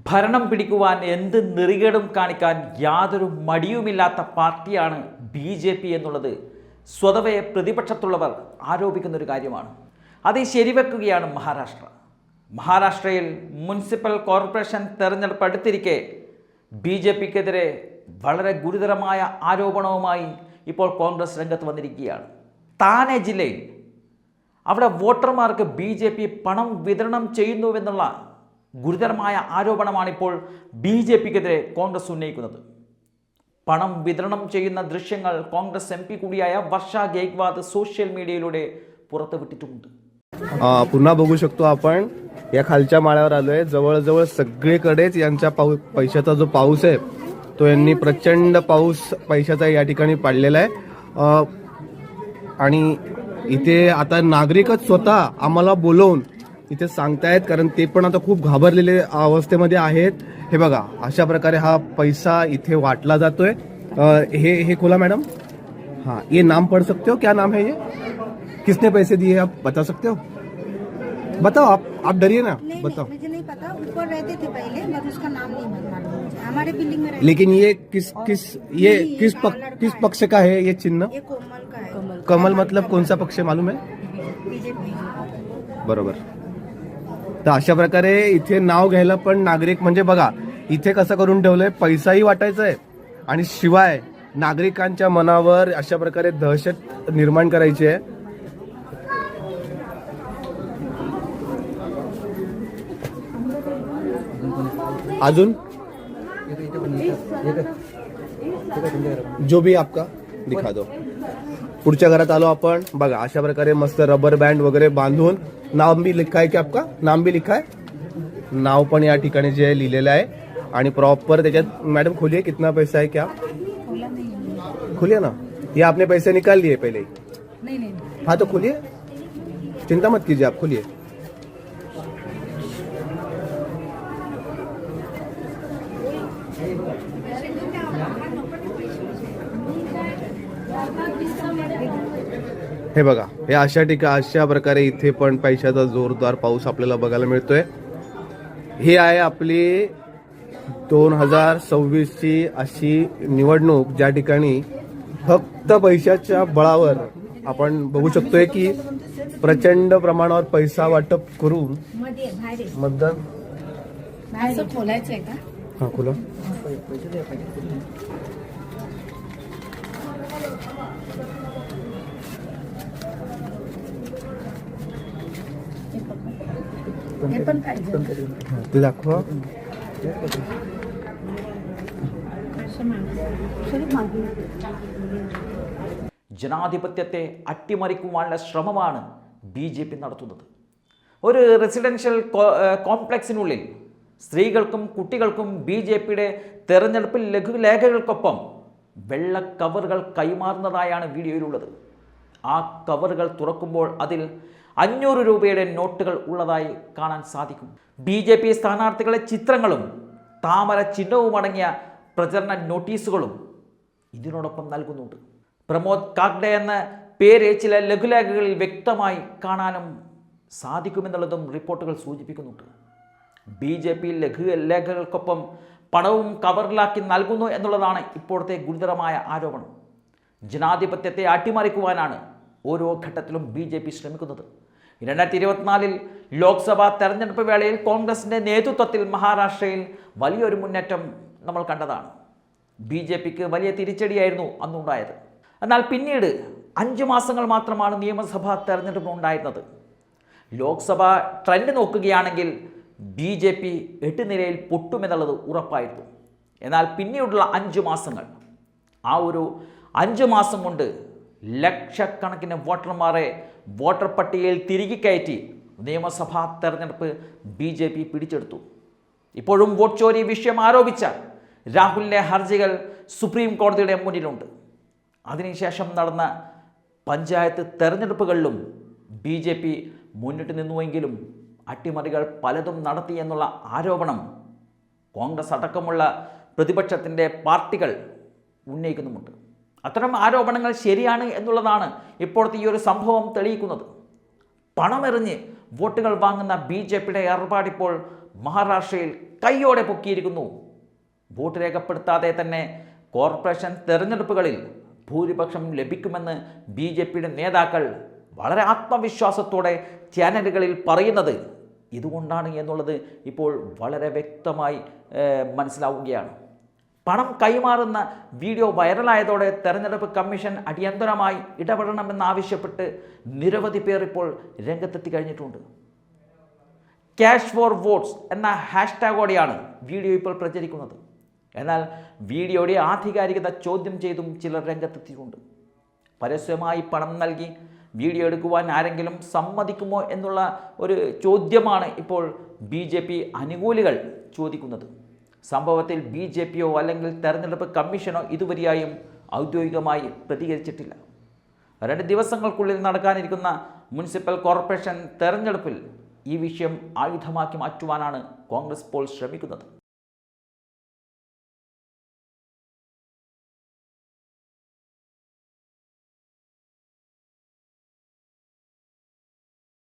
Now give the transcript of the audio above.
ഭരണം പിടിക്കുവാൻ എന്ത് നെറികേടും കാണിക്കാൻ യാതൊരു മടിയുമില്ലാത്ത പാർട്ടിയാണ് BJP എന്നുള്ളത് സ്വതവേ പ്രതിപക്ഷത്തുള്ളവർ ആരോപിക്കുന്ന ഒരു കാര്യമാണ്. അത് ശരിവെക്കുകയാണ് മഹാരാഷ്ട്രയിൽ മുനിസിപ്പൽ കോർപ്പറേഷൻ തെരഞ്ഞെടുപ്പ് അടുത്തിരിക്കെ BJPക്കെതിരെ വളരെ ഗുരുതരമായ ആരോപണവുമായി ഇപ്പോൾ കോൺഗ്രസ് രംഗത്ത് വന്നിരിക്കുകയാണ്. താനെ ജില്ലയിൽ അവിടെ വോട്ടർമാർക്ക് BJP പണം വിതരണം ചെയ്യുന്നുവെന്നുള്ള ഗുരുതരമായ ആരോപണമാണ് ഇപ്പോൾ BJPക്കെതിരെ കോൺഗ്രസ് ഉന്നയിക്കുന്നത്. പണം വിതരണം ചെയ്യുന്ന दृश्यങ്ങൾ കോൺഗ്രസ് MP കൂടിയായ വർഷ ഗേക്വാദ് सोशल मीडियाയിലൂടെ പുറത്തുവിട്ടിട്ടുണ്ട്. पुन्हा बघू शकतो आपण या खालच्या माळ्यावर आलोय. जवळजवळ सगळीकडेच यांच्या पैशाचा जो पाऊस आहे तो यांनी प्रचंड पाऊस पैशाचा या ठिकाणी पाडलेला आहे. आणि इथे आता नागरिकच स्वतः आम्हाला बोलवून इथे सांगतायत, कारण ते पण आता खूप घाबरलेले अवस्थेमध्ये आहेत. हे बघा, अशा प्रकारे हा पैसा इथे वाटला जातोय. हे खोला मैडम. हाँ, ये नाम पढ़ सकते हो? क्या नाम है ये? किसने पैसे दिए आप बता सकते हो? बताओ, आप डरिए ना. नहीं, बताओ. मुझे नहीं पता. ऊपर रहते थे पहले, मगर उसका नाम नहीं मालूम मुझे. हमारे बिल्डिंग में रहते. लेकिन ये किस पक्ष का है ये चिन्ह? ये कोमल का है. कमल मतलब कौन सा पक्ष मालूम है? बीजेपी. बरोबर. तर अशा प्रकारे इथे नाव घ्यायला पण नागरिक, म्हणजे बघा इथे कसं करून ठेवलंय, पैसाही वाटायचा आहे आणि शिवाय नागरिकांच्या मनावर अशा प्रकारे दहशत निर्माण करायची आहे. अजून जो भी आपका दिखा दो. पुढच्या घरात आलो आपण. बघा अशा प्रकारे मस्त रबर बँड वगैरे बांधून, नाम भी लिखा है. की आपका नाम भी लिखा है? नाव पण या ठिकाणी जे लिहिलेलं आहे आणि प्रॉपर त्याच्यात. मैडम खोलिए, कितना पैसा है? क्या खोलिए ना. ये आपने पैसे निकाल लिए पहले ही? नहीं. हाँ तो खोलिए, चिंता मत कीजिए, आप खोलिए. हे बघा, हे अशा प्रकारे इथे पण पैशाचा जोरदार पाऊस आपल्याला बघायला मिळतोय. हे आहे आपली 2026 ची अशी निवडणूक, ज्या ठिकाणी फक्त पैशाच्या बळावर आपण बघू शकतोय की प्रचंड प्रमाणावर पैसा वाटप करून मतदान. खोलायचंय का? हा खोला. हे पण पाहिजे. ते दाखवा. ജനാധിപത്യത്തെ അട്ടിമറിക്കുവാനുള്ള ശ്രമമാണ് BJP നടത്തുന്നത്. ഒരു റെസിഡൻഷ്യൽ കോംപ്ലക്സിനുള്ളിൽ സ്ത്രീകൾക്കും കുട്ടികൾക്കും BJPയുടെ തെരഞ്ഞെടുപ്പ് ലഘുലേഖകൾക്കൊപ്പം വെള്ള കവറുകൾ കൈമാറുന്നതായാണ് വീഡിയോയിലുള്ളത്. ആ കവറുകൾ തുറക്കുമ്പോൾ അതിൽ 500 രൂപയുടെ നോട്ടുകൾ ഉള്ളതായി കാണാൻ സാധിക്കും. BJP സ്ഥാനാർത്ഥികളെ ചിത്രങ്ങളും താമര ചിഹ്നവും അടങ്ങിയ പ്രചരണ നോട്ടീസുകളും ഇതിനോടൊപ്പം നൽകുന്നുണ്ട്. പ്രമോദ് കാഗ്ഡെ എന്ന പേര് ചില ലഘുലേഖകളിൽ വ്യക്തമായി കാണാനും സാധിക്കുമെന്നുള്ളതും റിപ്പോർട്ടുകൾ സൂചിപ്പിക്കുന്നുണ്ട്. BJP ലഘുലേഖകൾക്കൊപ്പം പണവും കവറിലാക്കി നൽകുന്നു എന്നുള്ളതാണ് ഇപ്പോഴത്തെ ഗുരുതരമായ ആരോപണം. ജനാധിപത്യത്തെ അട്ടിമറിക്കുവാനാണ് ഓരോ ഘട്ടത്തിലും BJP ശ്രമിക്കുന്നത്. 2024 ലോക്സഭാ തെരഞ്ഞെടുപ്പ് വേളയിൽ കോൺഗ്രസിൻ്റെ നേതൃത്വത്തിൽ മഹാരാഷ്ട്രയിൽ വലിയൊരു മുന്നേറ്റം നമ്മൾ കണ്ടതാണ്. BJPക്ക് വലിയ തിരിച്ചടിയായിരുന്നു അന്നുണ്ടായത്. എന്നാൽ പിന്നീട് 5 മാസങ്ങൾ മാത്രമാണ് നിയമസഭാ തെരഞ്ഞെടുപ്പ് ഉണ്ടായിരുന്നത്. ലോക്സഭാ ട്രെൻഡ് നോക്കുകയാണെങ്കിൽ BJP 8 നിലയിൽ പൊട്ടുമെന്നുള്ളത് ഉറപ്പായിരുന്നു. എന്നാൽ പിന്നീടുള്ള 5 മാസങ്ങൾ, ആ ഒരു 5 മാസം കൊണ്ട് ലക്ഷക്കണക്കിന് വോട്ടർമാരെ വോട്ടർ പട്ടികയിൽ തിരികെ കയറ്റി നിയമസഭാ തെരഞ്ഞെടുപ്പ് BJP പിടിച്ചെടുത്തു. ഇപ്പോഴും വോട്ട് ചോരി വിഷയം ആരോപിച്ച രാഹുലിൻ്റെ ഹർജികൾ സുപ്രീം കോടതിയുടെ മുന്നിലുണ്ട്. അതിനുശേഷം നടന്ന പഞ്ചായത്ത് തെരഞ്ഞെടുപ്പുകളിലും BJP മുന്നിട്ട് നിന്നുവെങ്കിലും അട്ടിമറികൾ പലതും നടത്തി എന്നുള്ള ആരോപണം കോൺഗ്രസ് അടക്കമുള്ള പ്രതിപക്ഷത്തിൻ്റെ പാർട്ടികൾ ഉന്നയിക്കുന്നുമുണ്ട്. അത്തരം ആരോപണങ്ങൾ ശരിയാണ് എന്നുള്ളതാണ് ഇപ്പോഴത്തെ ഈ ഒരു സംഭവം തെളിയിക്കുന്നത്. പണമെറിഞ്ഞ് വോട്ടുകൾ വാങ്ങുന്ന BJPയുടെ ഏർപ്പാടിപ്പോൾ മഹാരാഷ്ട്രയിൽ കൈയോടെ പൊക്കിയിരിക്കുന്നു. വോട്ട് രേഖപ്പെടുത്താതെ തന്നെ കോർപ്പറേഷൻ തെരഞ്ഞെടുപ്പുകളിൽ ഭൂരിപക്ഷം ലഭിക്കുമെന്ന് BJPയുടെ നേതാക്കൾ വളരെ ആത്മവിശ്വാസത്തോടെ ചാനലുകളിൽ പറയുന്നത് ഇതുകൊണ്ടാണ് എന്നുള്ളത് ഇപ്പോൾ വളരെ വ്യക്തമായി മനസ്സിലാവുകയാണ്. പണം കൈമാറുന്ന വീഡിയോ വൈറലായതോടെ തെരഞ്ഞെടുപ്പ് കമ്മീഷൻ അടിയന്തരമായി ഇടപെടണമെന്നാവശ്യപ്പെട്ട് നിരവധി പേർ ഇപ്പോൾ രംഗത്തെത്തി കഴിഞ്ഞിട്ടുണ്ട്. ക്യാഷ് ഫോർ വോട്ട്സ് എന്ന ഹാഷ്ടാഗോടെയാണ് വീഡിയോ ഇപ്പോൾ പ്രചരിക്കുന്നത്. എന്നാൽ വീഡിയോയുടെ ആധികാരികത ചോദ്യം ചെയ്തും ചിലർ രംഗത്തെത്തിയിട്ടുണ്ട്. പരസ്യമായി പണം നൽകി വീഡിയോ എടുക്കുവാൻ ആരെങ്കിലും സമ്മതിക്കുമോ എന്നുള്ള ഒരു ചോദ്യമാണ് ഇപ്പോൾ BJP അനുകൂലികൾ ചോദിക്കുന്നത്. സംഭവത്തിൽ BJPയോ അല്ലെങ്കിൽ തെരഞ്ഞെടുപ്പ് കമ്മീഷനോ ഇതുവരെയായും ഔദ്യോഗികമായി പ്രതികരിച്ചിട്ടില്ല. 2 ദിവസങ്ങൾക്കുള്ളിൽ നടക്കാനിരിക്കുന്ന മുനിസിപ്പൽ കോർപ്പറേഷൻ തെരഞ്ഞെടുപ്പിൽ ഈ വിഷയം ആയുധമാക്കി മാറ്റുവാനാണ് കോൺഗ്രസ് ഇപ്പോൾ ശ്രമിക്കുന്നത്.